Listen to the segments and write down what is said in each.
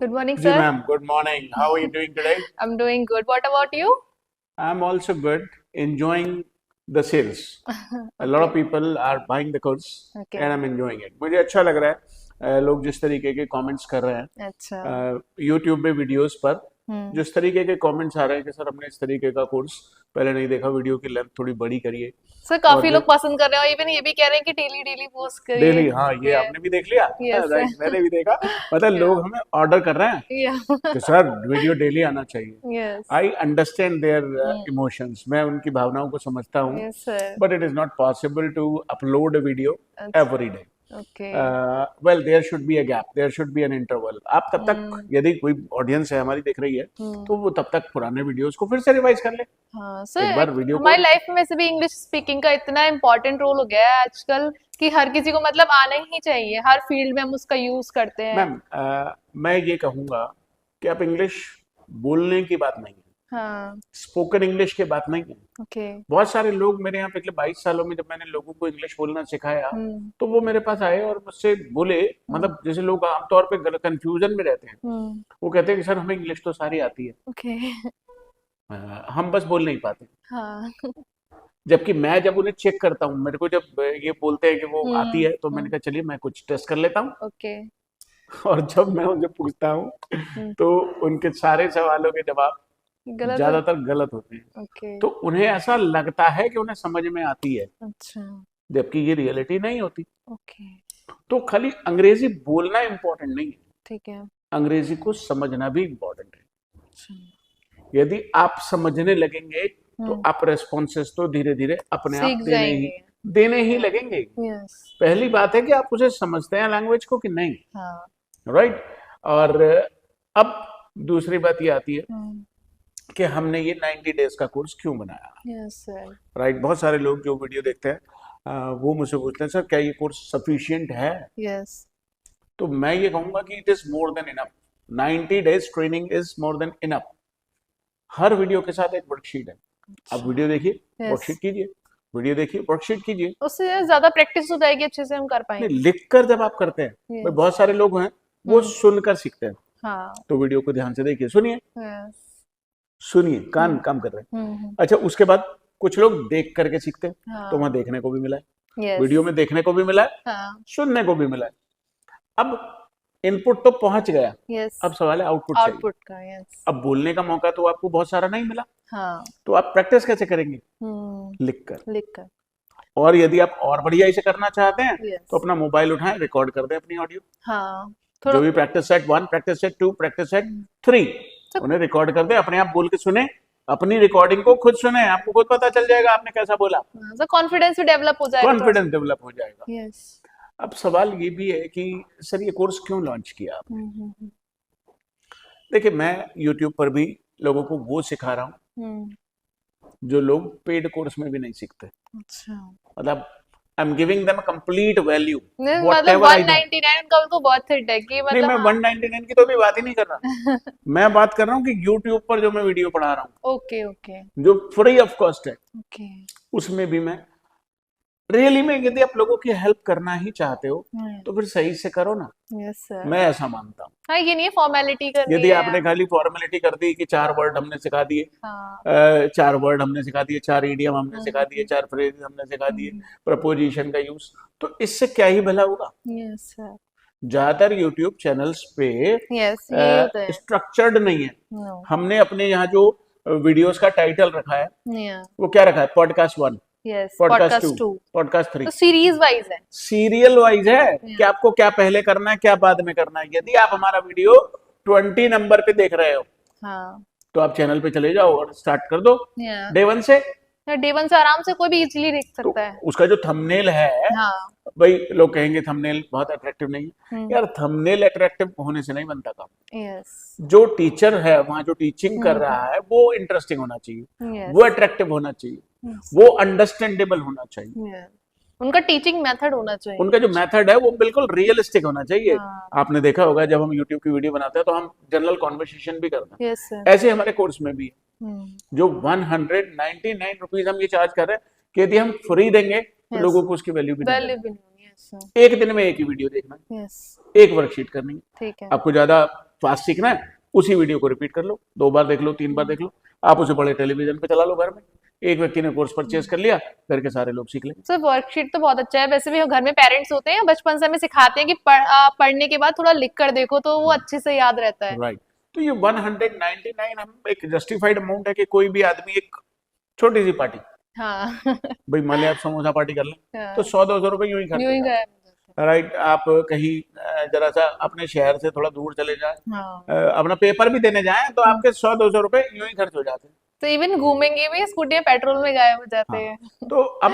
Good morning, जी sir. Ma'am, good morning. How are you doing today? I'm doing good. What about you? I am also good, enjoying the sales. A lot of Okay. people are buying the course and Okay. I'm enjoying it. मुझे अच्छा लग रहा है लोग जिस तरीके के comments कर रहे अच्छा. हैं यूट्यूब पे वीडियोस पर. हम्म. जिस तरीके के कमेंट्स आ रहे हैं कि सर हमने इस तरीके का कोर्स पहले नहीं देखा, वीडियो की लेंथ थोड़ी बड़ी करिए. सर और काफी जो लोग पसंद कर रहे हैं और इवन ये भी कह रहे हैं कि डेली डेली पोस्ट करिए. डेली, हाँ ये Yeah. आपने भी देख लिया. Yes, sir. राइट, मैंने भी देखा. मतलब Yeah. लोग हमें ऑर्डर कर रहे हैं Yeah. कि सर वीडियो डेली आना चाहिए. Yes. I understand there Hmm. Emotions, मैं उनकी भावनाओं को समझता हूँ. Yes, sir. But it is not possible to upload a video अच्छा. Every day. Okay. Well there should be a gap, there should be an interval. आप तब तक, Hmm. यदि कोई ऑडियंस है हमारी देख रही है, Hmm. तो वो तब तक पुराने वीडियोस को फिर से रिवाइज कर ले. हाँ एक सर, बार वीडियो को. हमारी लाइफ में वैसे भी इंग्लिश स्पीकिंग का इतना इम्पोर्टेंट रोल हो गया है आजकल कि हर किसी को मतलब आना ही चाहिए. हर फील्ड में हम उसका यूज करते हैं. मैम, मैं ये कहूँगा कि आप इंग्लिश बोलने की बात नहीं है, हाँ. स्पोकन इंग्लिश की बात नहीं है. ओके. बहुत सारे लोग मेरे यहाँ पिछले 22 सालों में, जब मैंने लोगों को इंग्लिश बोलना सिखाया, हम्म. तो वो मेरे पास आए और मुझसे बोले, मतलब जैसे लोग आमतौर पे कंफ्यूजन में रहते हैं. हम्म. वो कहते हैं कि सर हमें इंग्लिश तो सारी आती है, ओके. हम बस बोल नहीं पाते. हाँ. जबकि मैं जब उन्हें चेक करता हूँ, मेरे को जब ये बोलते हैं कि वो आती है, तो मैंने हम्म. कहा चलिए मैं कुछ टेस्ट कर लेता हूँ. ओके. और जब मैं उनसे पूछता हूँ, तो उनके सारे सवालों के जवाब गलत हो. ज्यादातर गलत होते हैं. ओके. तो उन्हें ऐसा लगता है कि उन्हें समझ में आती है, अच्छा. जबकि ये रियलिटी नहीं होती. ओके. तो खाली अंग्रेजी बोलना इम्पोर्टेंट नहीं है, ठीक है. अंग्रेजी को समझना भी इम्पोर्टेंट है. अच्छा. यदि आप समझने लगेंगे, तो हम्म. आप रेस्पॉन्सेस तो धीरे धीरे अपने आप सीख जाएंगे. देने ही लगेंगे. यस. पहली बात है कि आप उसे समझते हैं लैंग्वेज को कि नहीं. हाँ. राइट. और अब दूसरी बात ये आती है हम्म. कि हमने ये 90 डेज का कोर्स क्यों बनाया. Yes sir. राइट. बहुत सारे लोग जो वीडियो देखते हैं, वो मुझसे पूछते हैं सर क्या ये कोर्स सफिशिएंट है. यस. तो मैं ये कहूंगा कि it is more than enough. 90 days training is more than enough. Her video के साथ एक वर्कशीट है. आप वीडियो देखिए, यस. वर्कशीट कीजिए, वीडियो देखिए, वर्कशीट कीजिए. उससे ज्यादा प्रैक्टिस हो जाएगी, अच्छे से हम कर नहीं, पाएंगे. लिखकर जब आप करते हैं, Yes. भाई बहुत सारे लोग हैं वो हम्म. सुनकर सीखते हैं. हाँ. तो वीडियो को ध्यान से देखिए, सुनिए, यस. सुनिए, कान काम कर रहे हैं. हम्म. अच्छा, उसके बाद कुछ लोग देख करके सीखते हैं, हाँ. तो वहां देखने को भी मिला है, यस. वीडियो में देखने को भी मिला है, हाँ. सुनने को भी मिला है. अब इनपुट तो पहुंच गया, यस. अब सवाल है आउटपुट चाहिए. आउटपुट का. यस. अब बोलने का मौका तो आपको बहुत सारा नहीं मिला, हाँ. तो आप प्रैक्टिस कैसे करेंगे? हम्म. लिखकर. लिखकर. और यदि आप और बढ़िया इसे करना चाहते हैं, यस. तो अपना मोबाइल उठाएं, रिकॉर्ड कर दें अपनी ऑडियो. हाँ. जो थोड़ा. भी practice set 1, practice set 2, practice set 3, तो- उन्हें रिकॉर्ड कर दें, अपने आप बोल के सुने, अपनी रिकॉर्डिंग को खुद सुने, आपको खुद पता चल जाएगा आपने कैसा बोला. तो कॉन्फिडेंस भी डेवलप हो जाएगा. कॉन्फिडेंस डेवलप हो जाएगा. यस. अब सवाल ये भी है कि सर ये कोर्स क्यों लॉन्च किया आप? देखिए, मैं YouTube पर भी लोगों को वो सिखा रहा हूँ जो लोग पेड कोर्स में भी नहीं सीखते. अच्छा. मतलब I am giving them complete value. मतलब 199 का तो बहुत हिट है कि नहीं, मतलब. मैं 199 की तो भी बात ही नहीं कर रहा. मैं बात कर रहा हूँ कि YouTube पर जो मैं वीडियो पढ़ा रहा हूँ, ओके. ओके. जो फ्री ऑफ कॉस्ट है, ओके. उसमें भी मैं रियली में, यदि आप लोगों की हेल्प करना ही चाहते हो, तो फिर सही से करो ना. Yes sir. मैं ऐसा मानता हूँ. हाँ, ये नहीं फॉर्मेलिटी करनी यदि है. आपने खाली फॉर्मेलिटी कर दी कि 4 वर्ड हमने सिखा दिए, हाँ. 4 वर्ड हमने सिखा दिए, 4 इडियम हमने सिखा दिए, 4 फ्रेज हमने सिखा दिए, प्रपोजिशन का यूज, तो इससे क्या ही भला होगा. Yes sir. ज्यादातर यूट्यूब चैनल्स पे यस, ये होता है. स्ट्रक्चर्ड नहीं है. नो. हमने अपने यहाँ जो वीडियोस का टाइटल रखा है, या. वो क्या रखा है? Podcast 1, yes. Podcast podcast 2, 2. Podcast 3. तो सीरीज वाइज है. सीरियल वाइज है कि आपको क्या पहले करना है, क्या बाद में करना है. यदि आप हमारा वीडियो 20 नंबर पे देख रहे हो, हाँ. तो आप चैनल पे चले जाओ और स्टार्ट कर दो या. डे 1 से. डे 1 से आराम से कोई भी इजीली देख तो सकता है. उसका जो थंबनेल है, हाँ. भाई लोग कहेंगे थंबनेल बहुत अट्रैक्टिव नहीं है. हम्म. यार, थंबनेल अट्रैक्टिव होने से नहीं बनता काम. यस. जो टीचर है वहां जो टीचिंग कर रहा है, वो इंटरेस्टिंग होना चाहिए, यस. वो अट्रैक्टिव होना चाहिए, यस. वो अंडरस्टैंडेबल होना चाहिए. यस. उनका टीचिंग मेथड होना चाहिए. उनका जो मेथड है वो बिल्कुल रियलिस्टिक होना चाहिए. हाँ. आपने देखा होगा जब हम यूट्यूब की वीडियो बनाते हैं तो हम जनरल कॉन्वर्सेशन भी करते हैं. Yes sir. ऐसे हमारे कोर्स में भी है. जो 199 रुपीज हम ये चार्ज कर रहे हैं, कि यदि हम फ्री देंगे तो Yes. लोगों को उसकी वैल्यू भी नहीं वैल्यू देंगे. भी नहीं. Yes sir. एक दिन में एक ही वीडियो देखना है, यस. एक वर्कशीट करनी है. ठीक है. आपको ज्यादा फास्ट सीखना है, उसी वीडियो को रिपीट कर लो, 2 बार देख लो, 3 बार देख लो, आप उसे बड़े टेलीविजन पे चला लो घर में। एक व्यक्ति ने कोर्स परचेज कर लिया, घर के सारे लोग सीख लेंगे। सर वर्कशीट तो बहुत अच्छा है, वैसे भी घर में पेरेंट्स होते हैं बचपन से हमें सिखाते हैं कि पढ़ने के बाद थोड़ा लिख कर देखो तो वो अच्छे से याद रहता है। राइट, तो ये 199 हम एक जस्टिफाइड अमाउंट है कि कोई भी आदमी एक छोटी सी पार्टी, हाँ भाई मान लिया आप समोसा पार्टी कर लें, तो हाँ, 100-200 रुपए यूं ही खर्च यूं हो ही जाते गए। हैं। राइट, आप कहीं जरा सा अपने शहर से थोड़ा दूर चले जाएं, हाँ अपना पेपर भी देने जाएं, तो हम्म। आपके 100-200 रुपए यूं ही खर्च हो जाते हैं। तो इवन घूमेंगे भी स्कूटी में पेट्रोल में गायब हो जाते हाँ, हैं। तो अब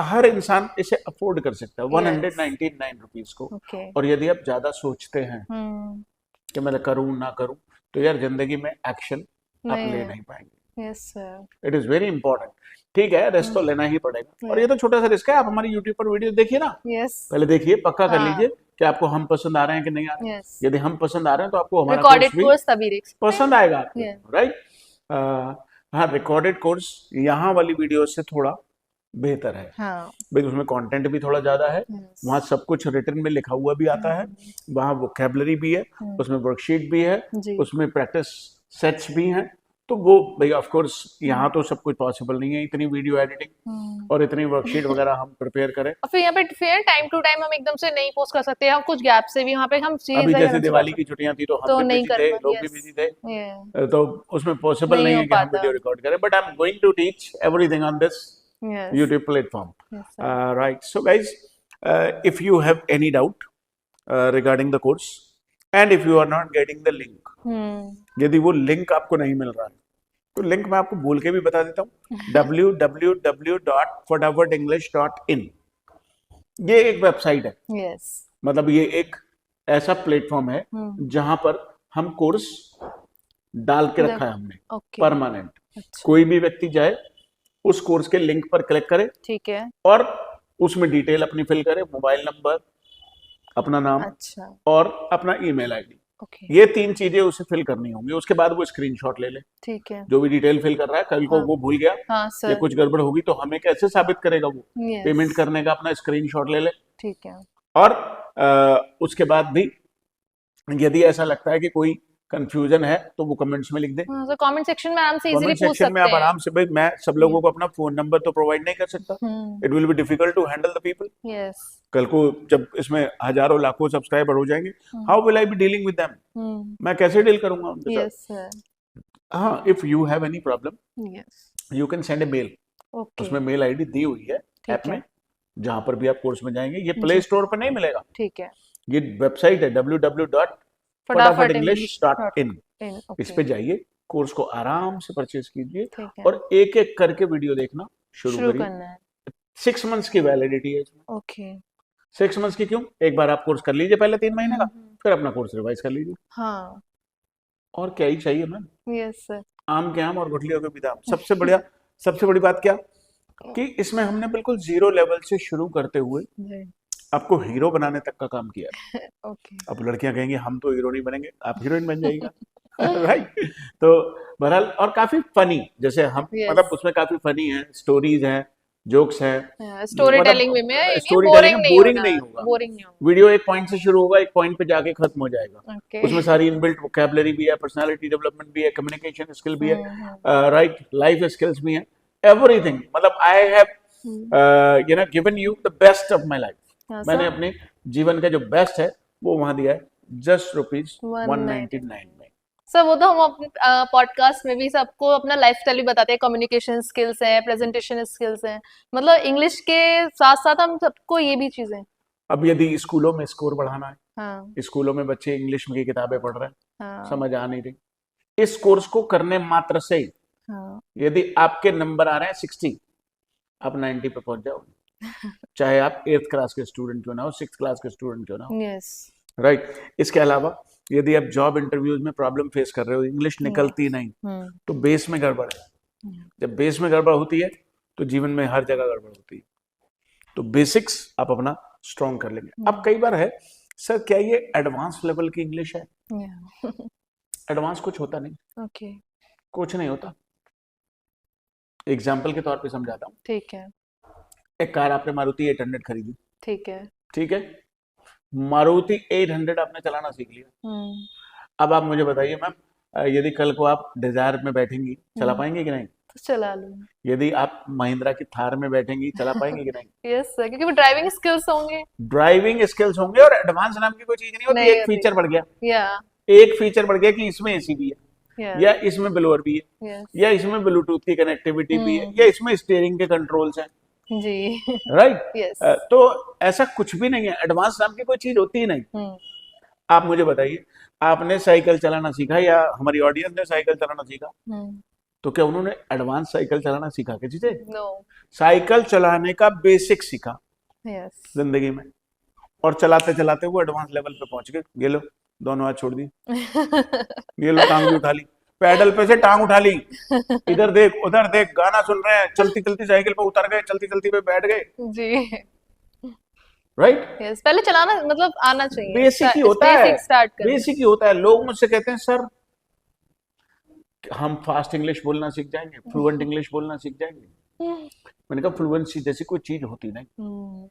हर इंसान इसे अफोर्ड कर सकता है यस 199 रुपीज को। ओके। और यदि आप ज्यादा सोचते हैं हम्म कि मैं करूं ना करूं, तो यार जिंदगी में एक्शन आप नहीं ले है। नहीं पाएंगे। Yes sir. It is very important. ठीक है, रिस्क तो लेना ही पड़ेगा, और ये तो छोटा सा रिस्क है। आप हमारी यूट्यूब पर वीडियो देखिए ना, यस पहले देखिए, पक्का कर हाँ लीजिए कि आपको हम पसंद आ रहे हैं कि नहीं आ रहे हैं। यस। यदि हम पसंद आ रहे हैं तो आपको हमारा रिकॉर्डेड कोर्स भी कोर्स तभी देख सकते पसंद आएगा आपको, हैं। राइट। हाँ, रिकॉर्डेड कोर्स यहाँ वाली वीडियो से थोड़ा बेहतर है, हाँ भाई उसमें कंटेंट भी थोड़ा ज्यादा है, यस। वहाँ सब कुछ रिटन में लिखा हुआ भी आता है, वहाँ वोकेबलरी भी है, उसमें वर्कशीट भी है, जी उसमें प्रैक्टिस सेट्स भी हैं। तो वो भाई ऑफ कोर्स यहाँ तो सब कुछ पॉसिबल नहीं है, इतनी वीडियो एडिटिंग और इतनी वर्कशीट वगैरह हम प्रिपेयर करें। और फिर यहाँ पे फिर टाइम टू टाइम हम एकदम से नहीं पोस्ट कर सकते, हम कुछ गैप से भी वहाँ पे हम अभी चीजें जैसे आराम से दिवाली कर की छुट्टियां थी तो हम तो भी नहीं बिजी कर थे, पा लोग भी यस बिजी थे, ये तो उसमें पॉसिबल नहीं नहीं हो है कि हम पाता। वीडियो रिकॉर्ड करें, but I am going to teach everything on this yes YouTube platform. Yes sir. Right. So, guys, if you have any doubt regarding the course, and if you are not getting the link, यदि वो link आपको नहीं मिल रहा है, तो link मैं आपको बोल के भी बता देता हूँ, www.fatafatenglish.in। ये एक वेबसाइट है, यस मतलब ये एक ऐसा प्लेटफॉर्म है जहां पर हम कोर्स डाल के रखा है हमने ओके परमानेंट। अच्छा कोई भी व्यक्ति जाए, उस कोर्स के लिंक पर क्लिक करे ठीक है और उसमें डिटेल अपनी फिल करे, मोबाइल नंबर, अपना नाम अच्छा और अपना ईमेल आईडी, ओके ये 3 चीजें उसे फिल करनी होंगी। उसके बाद वो स्क्रीनशॉट ले ले, ठीक है जो भी डिटेल फिल कर रहा है, कल को हाँ वो भूल गया हाँ या सर कुछ गड़बड़ होगी तो हमें कैसे साबित करेगा वो, पेमेंट यस करने का अपना स्क्रीनशॉट ले ले। ठीक है और उसके बाद भी यदि ऐसा लगता है कि कोई कंफ्यूजन है तो वो कमेंट्स में लिख दे। हाँ सर कमेंट सेक्शन में आराम से इजीली कमेंट पूछ सेक्शन में सकते आप हैं। आराम से, भाई मैं सब लोगों को अपना फोन नंबर तो प्रोवाइड नहीं कर सकता, it will be difficult to handle the people. Yes कल को जब इसमें हजारों लाखों सब्सक्राइबर हो जाएंगे, how will I be dealing with them, मैं कैसे डील करूंगा उनके साथ। यस सर हाँ, if you have any problem yes you can send a mail, okay उसमें मेल आईडी दी हुई है ऐप ठीक है में, जहां पर भी आप कोर्स में जाएंगे। ये प्ले जी स्टोर पर नहीं मिलेगा, ठीक है ये वेबसाइट है फटाफट इंग्लिश www.fatafatenglish.in। इन इस ओके पे जाइए, कोर्स को आराम से परचेज कीजिए ठीक है और एक एक करके वीडियो देखना शुरू शुरू करिए। करना है 6 मंथ्स की वैलिडिटी है इसमें। ओके 6 मंथ्स की क्यों, एक बार आप कोर्स कर लीजिए पहले 3 महीने का, फिर अपना कोर्स रिवाइज कर लीजिए, हाँ और क्या ही चाहिए मैम। यस सर आम के आम और गुठलियों के भी दाम। सबसे बढ़िया, सबसे बड़ी बात क्या कि इसमें हमने बिल्कुल जीरो लेवल से शुरू करते हुए जी आपको हीरो बनाने तक का काम किया है। ओके अब लड़कियां कहेंगी हम तो हीरो नहीं बनेंगे, आप हीरोइन बन जाइएगा। राइट, तो बहरहाल और काफी फनी, जैसे हम Yes. मतलब उसमें काफी फनी है, स्टोरीज हैं, जोक्स हैं, स्टोरी मतलब टेलिंग वे में है, ये story बोरिंग telling नहीं boring होना, नहीं होगा। बोरिंग नहीं होगा वीडियो एक पॉइंट से शुरू होगा, एक पॉइंट पे जाके खत्म हो जाएगा। ओके उसमें सारी इनबिल्ट वोकैबुलरी भी है, पर्सनालिटी डेवलपमेंट भी है, कम्युनिकेशन स्किल भी है, राइट, लाइफ स्किल्स भी हैं, एवरीथिंग। मतलब I have you know given you the best of my life. हाँ मैंने सर अपने जीवन का जो बेस्ट है वो वहां दिया है, जस्ट रुपीज 199 199 में। सर वो तो हम अपने पॉडकास्ट में भी सबको अपना लाइफस्टाइल भी बताते हैं, कम्युनिकेशन स्किल्स हैं, प्रेजेंटेशन स्किल्स हैं, मतलब इंग्लिश के साथ साथ हम सबको ये भी चीजें। अब यदि स्कूलों में स्कोर बढ़ाना है, हाँ स्कूलों में बच्चे इंग्लिश की किताबें पढ़ रहे हैं, हाँ समझ आ नहीं रही, इस कोर्स को करने मात्र से हाँ यदि आपके नंबर आ रहे हैं 60, आप 90 पे पहुंच जाओगे, चाहे आप 8th क्लास के स्टूडेंट क्यों ना हो, 6th क्लास के स्टूडेंट क्यों ना हो, यस राइट। इसके अलावा यदि आप जॉब इंटरव्यूज में प्रॉब्लम फेस कर रहे हो, इंग्लिश निकलती नहीं, तो बेस में गड़बड़ है। जब बेस में गड़बड़ होती है तो जीवन में हर जगह गड़बड़ होती है। तो बेसिक्स आप अपना स्ट्रॉन्ग कर लेंगे। अब कई बार है सर क्या ये एडवांस लेवल की इंग्लिश है? एडवांस कुछ होता नहीं, ओके कुछ नहीं होता। एग्जाम्पल के तौर पे समझाता हूँ। ठीक है एक कार आपने मारुति 800 खरीदी, ठीक है ठीक है, मारुति 800 आपने चलाना सीख लिया, अब आप मुझे बताइए मैम, यदि कल को आप डिजायर में बैठेंगी, चला पाएंगे कि नहीं? तो चला लूंगी। यदि आप महिंद्रा की थार में बैठेंगी, चला पाएंगे कि नहीं? यस सर, क्योंकि वो ड्राइविंग स्किल्स होंगे। ड्राइविंग स्किल्स होंगे, और एडवांस नाम की कोई चीज नहीं होती, नहीं एक होती। फीचर बढ़ गया। या एक फीचर बढ़ गया कि इसमें एसी भी है, या या इसमें ब्लोअर भी है, यस। या इसमें ब्लूटूथ की कनेक्टिविटी भी है, या इसमें स्टीयरिंग के कंट्रोल्स हैं, जी। राइट? यस। तो ऐसा कुछ भी नहीं है, एडवांस नाम की कोई चीज होती ही नहीं। आप मुझे बताइए, आपने साइकिल चलाना सीखा, या हमारी ऑडियंस ने साइकिल चलाना सीखा, तो क्या उन्होंने एडवांस साइकिल चलाना सीखा क्या चीजें? नो। साइकिल चलाने का बेसिक सीखा यस। जिंदगी में, और चलाते चलाते वो एडवांस लेवल पे पहुंच गए। ये लो, दोनों हाथ छोड़ दी, ये लो टांग भी उठा ली, पैडल पे से टांग उठा ली, इधर देख उधर देख, गाना सुन रहे हैं, चलती चलती साइकिल पे उतर गए, चलती चलती पे बैठ गए, जी। राइट? यस, पहले चलाना मतलब आना चाहिए। बेसिक ही होता है, बेसिक स्टार्ट करना। बेसिक ही होता है। लोग मुझसे कहते हैं सर हम फास्ट इंग्लिश बोलना सीख जाएंगे, फ्लुएंट इंग्लिश बोलना सीख जाएंगे। मैंने कहा फ्लुएंसी जैसी कोई चीज होती नहीं।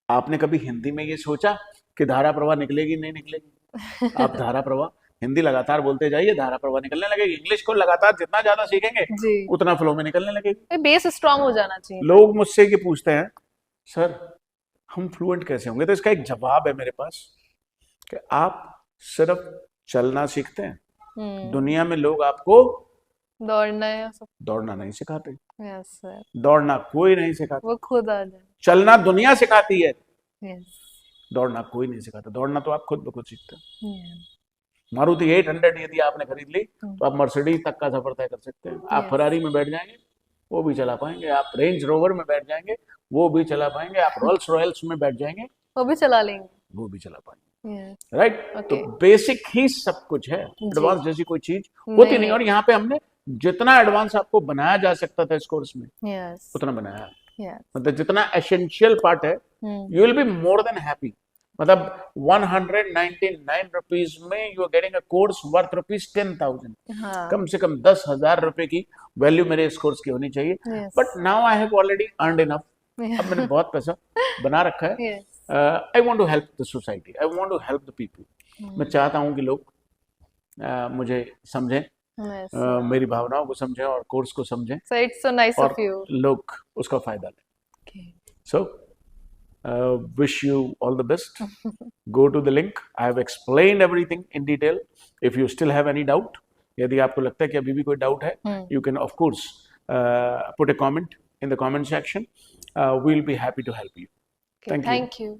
आपने कभी हिंदी में ये सोचा कि धारा प्रवाह निकलेगी नहीं निकलेगी? आप धारा प्रवाह हिंदी लगातार बोलते जाइए, धारा प्रवाह निकलने लगेगी। इंग्लिश को लगातार जितना ज्यादा सीखेंगे जी। उतना फ्लो में निकलने लगेगी। बेस स्ट्रांग हो जाना चाहिए। लोग मुझसे ये पूछते हैं सर हम फ्लुएंट कैसे होंगे? तो इसका एक जवाब है मेरे पास कि आप सिर्फ चलना सीखते हैं। दुनिया में लोग आपको दौड़ना है सब। दौड़ना नहीं सिखाते। Yes sir. दौड़ना कोई नहीं सिखाता, वो खुद आ जाए। चलना दुनिया सिखाती है, यस। दौड़ना कोई नहीं सिखाता। दौड़ना तो आप खुद ब खुद सीखते हैं। मारुति 800 यदि आपने खरीद ली तो आप मर्सिडीज तक का सफर तय कर सकते हैं। आप फरारी में बैठ जाएंगे वो भी चला पाएंगे, आप रेंज रोवर में बैठ जाएंगे वो भी चला पाएंगे, आप रोल्स रॉयल्स में बैठ जाएंगे वो भी चला लेंगे, वो भी चला पाएंगे। यस। राइट? तो ओके। बेसिक ही सब कुछ है, एडवांस जैसी कोई चीज होती नहीं। और यहाँ पे हमने जितना एडवांस आपको बनाया जा सकता था इस कोर्स में, यस। उतना बनाया। यस। मतलब जितना एसेंशियल पार्ट है, you will be more than happy. मतलब 199 रुपीज में you are getting a course worth ₹10,000। कम से कम 10,000 रुपए की वैल्यू मेरे इस कोर्स की होनी चाहिए। But now I have already earned enough. अब मैंने बहुत पैसा बना रखा है। I want to help the society, I want to help the people. मैं चाहता हूँ कि लोग मुझे समझें, मेरी भावनाओं को समझें और कोर्स को समझें। So it's so nice और of you. लोग उसका फायदा लें। Okay. So wish you all the best. Go to the link. I have explained everything in detail. If you still have any doubt, यदि आपको लगता है कि अभी भी कोई डाउट है, you can of course put a comment in the comment section. We'll be happy to help you. Okay, Thank you. thank you.